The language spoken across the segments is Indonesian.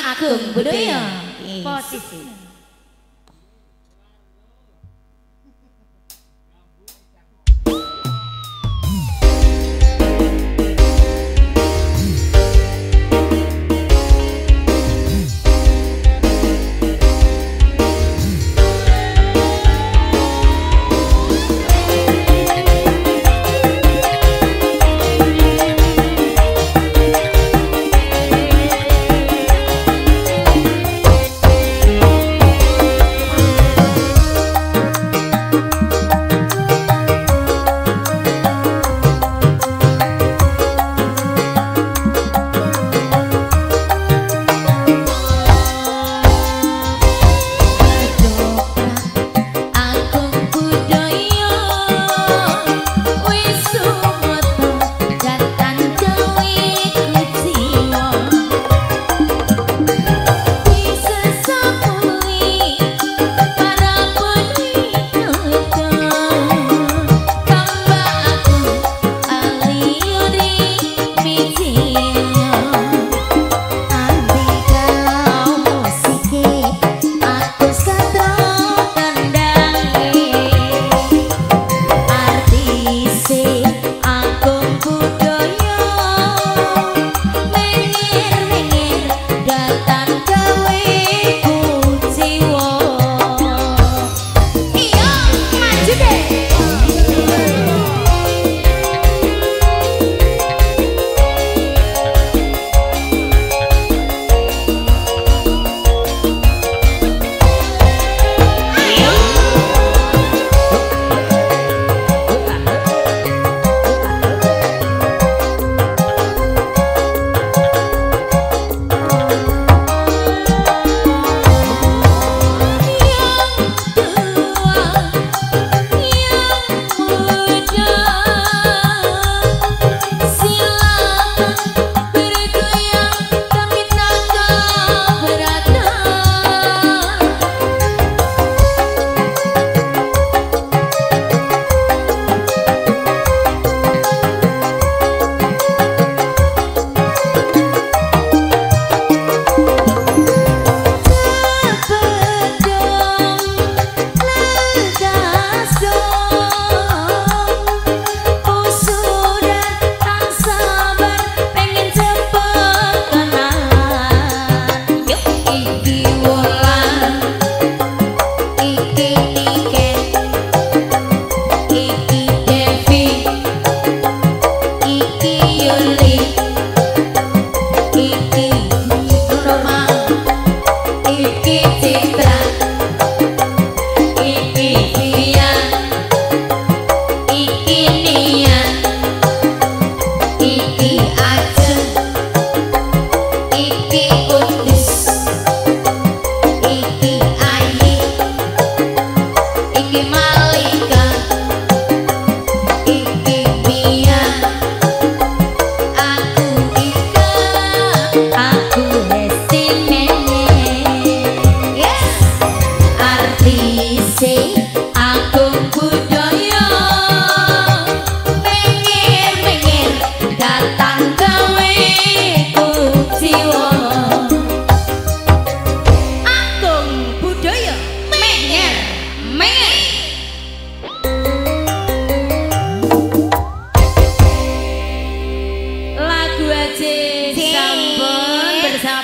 Agung Budaya. Posisi.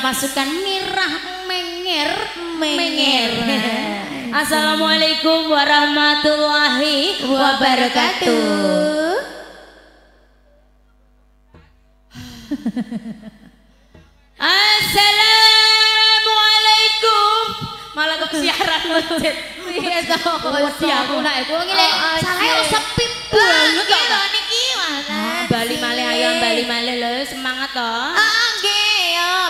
Pasukan Mirah Menger. Assalamualaikum warahmatullahi wabarakatuh. Assalamualaikum. Malah kok siaran masjid. Iya toh. Wedi aku nak iku ngene. Salah sepi banget kok niki. Bali malih ayo bali malih lho semangat toh.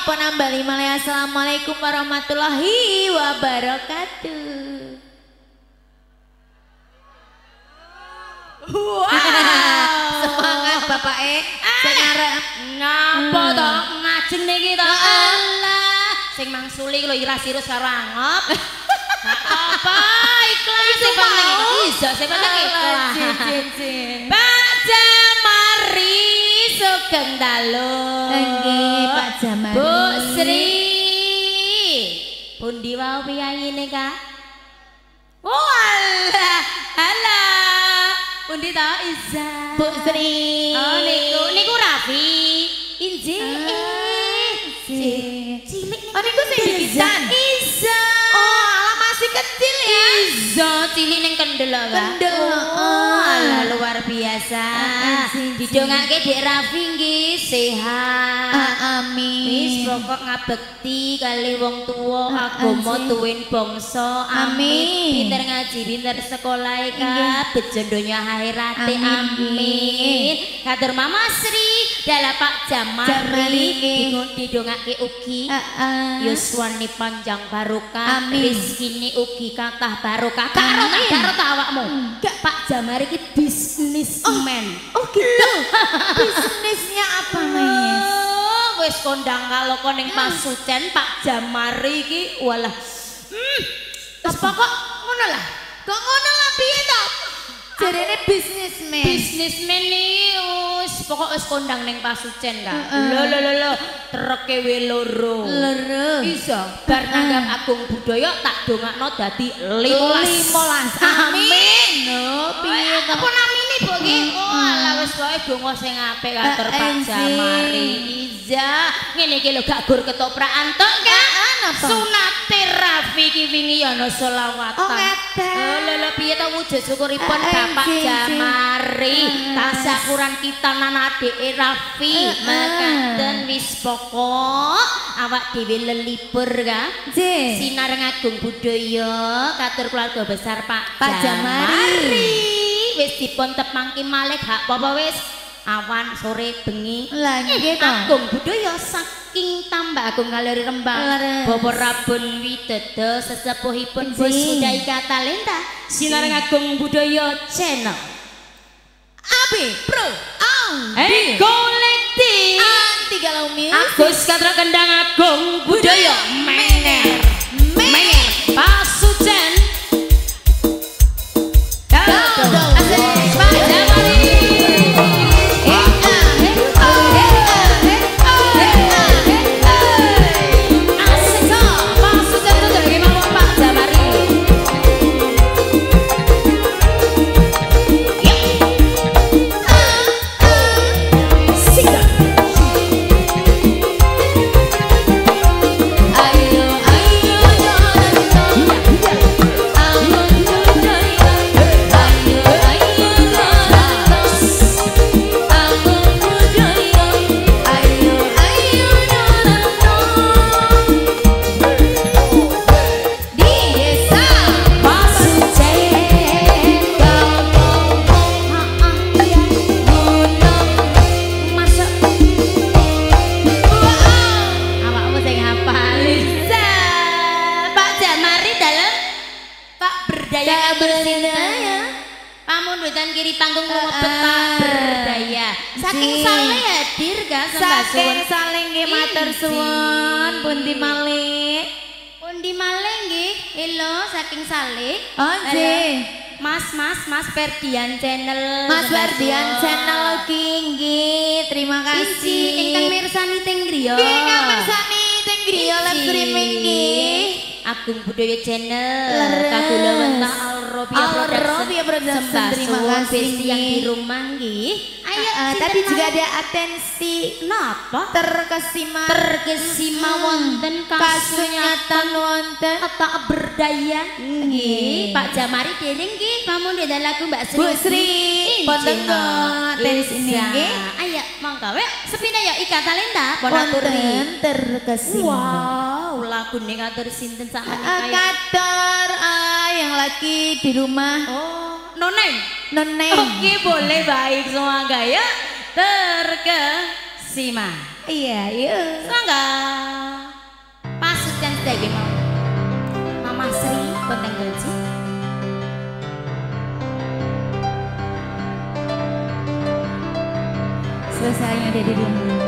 Apa nambah lima ya? Assalamualaikum warahmatullahi wabarakatuh. Wow, semangat bapak Senarep ngapa toh ngajeng niki toh. Allah, sing mangsuli lho iras-irus karo angop. Apa ikhlas sing penting iso sing penting ikhlas. Pak Jamari Sugeng Dalu. Nggih Pak Jamari. Bu Sri pundi wae piyayine Kak? Oh alah, alah. Pundi ta Iza? Bu Sri. Oh niku Raffi. Injih. Cilik nih. Oh niku sing dikitan. Iza. Oh alah masih kecil ya. Iza cilik ning kendel Kak. Kendel. Oh alah luar biasa. Didongake Dek Raffi nggih sehat. Amin. Wis pokok ngabekti kali wong tuwa agama tuwin bangsa. Amin. Pinter ngaji, pinter sekolah Kak, bejo donya akhirate. Amin. Katur Mama Sri, dalah Pak Jamali didongake ugi. Yuswani panjang barokah, rezekine ugi kathah barokah. Karo tak awakmu. Pak Jamali iki bisnismen. Oh gitu. Bisnisnya apa Mas? Wis kondang kaloko ning Pasucen Pak Jamari iki walah. Apa kok ngono lah? Kok ngono lah piye to? Jarene bisnismen. Bisnismen iki wis pokok wis kondang ning Pasucen Kak. Lho treke we loro. Iso bar nanggap Agung Budaya tak dongakno dadi 15. Amin. Piye to? Apa namine Bu iki? Oh alah wis wae donga sing apik katur Pak Jamari. Iza, ngene iki lho gak gur ketoprak antuk Kak. Sunate Raffi iki wingi ya ana selawatan. Oh ngeten. Lho piye to wujud syukuripun Bapak Jamari. Tasyakuran kita nan adike Raffi. Mekaten wis pokok awak dhewe lelipur Kak. Sinar ngagung budaya katur keluarga besar Pak Jamari. Wis dipun tepangke malih gak apa-apa wis. Awan sore bengi lah nggih to. Agung budaya saking tambah Agung Galeri Rembang. Bapak Rabun Widodo sesepuhipun Bos Budaya Katalenta Sinar Agung Budaya Channel. Abi Pro Kolektif Anti Galau Music. Agus Katra Kendang Agung Budaya Mener Pasucen. Pak Jamari. Pamundutan kiri panggung ngobet Pak Berdaya. Saking saleh hadir Kak sembah suwun. Saking saleh nggih matur suwun. Pundi malih? Pundi malih nggih. Halo saking saleh. Oh nggih. Mas Ferdian Channel. Mas Ferdian Channel nggih. Terima kasih. Ingkang mirsani teng griya. Nggih ingkang mirsani teng griya live streaming nggih. Agung Budaya Channel. Kagulawentah Alrobia Production. Terima kasih yang di rumah nggih. Ayo tadi juga ada atensi napa? Terkesima wonten kasunyatan wonten tak berdaya nggih. Pak Jamari dereng nggih pamun dadan lagu Mbak Sri. Bu Sri wonten atensi nggih. Ayo monggo we sepina ya Ika Talenta wonten terkesima. Wow, lagune katur sinten sakmenika? Katur yang lagi di rumah. Oh, Noneng. Oke, boleh baik semua gaya terkesima. Iya, yuk. Semangga. Pasucen sedaya mau. Mama Sri Koteng Gaji. Selesainya ada di rumah.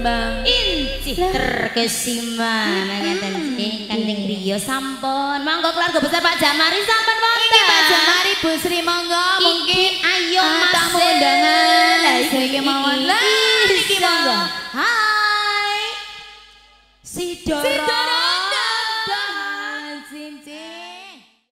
Bambang. Incih terkesima mangketen Kanjeng Rio sampun. Monggo keluarga besar Pak Jamari sampun wonten. Iki Pak Jamari Bu Sri monggo mungkin ayo Mas tamu undangan. Lah iki mawon. Lah iki monggo. Hai. Si Doro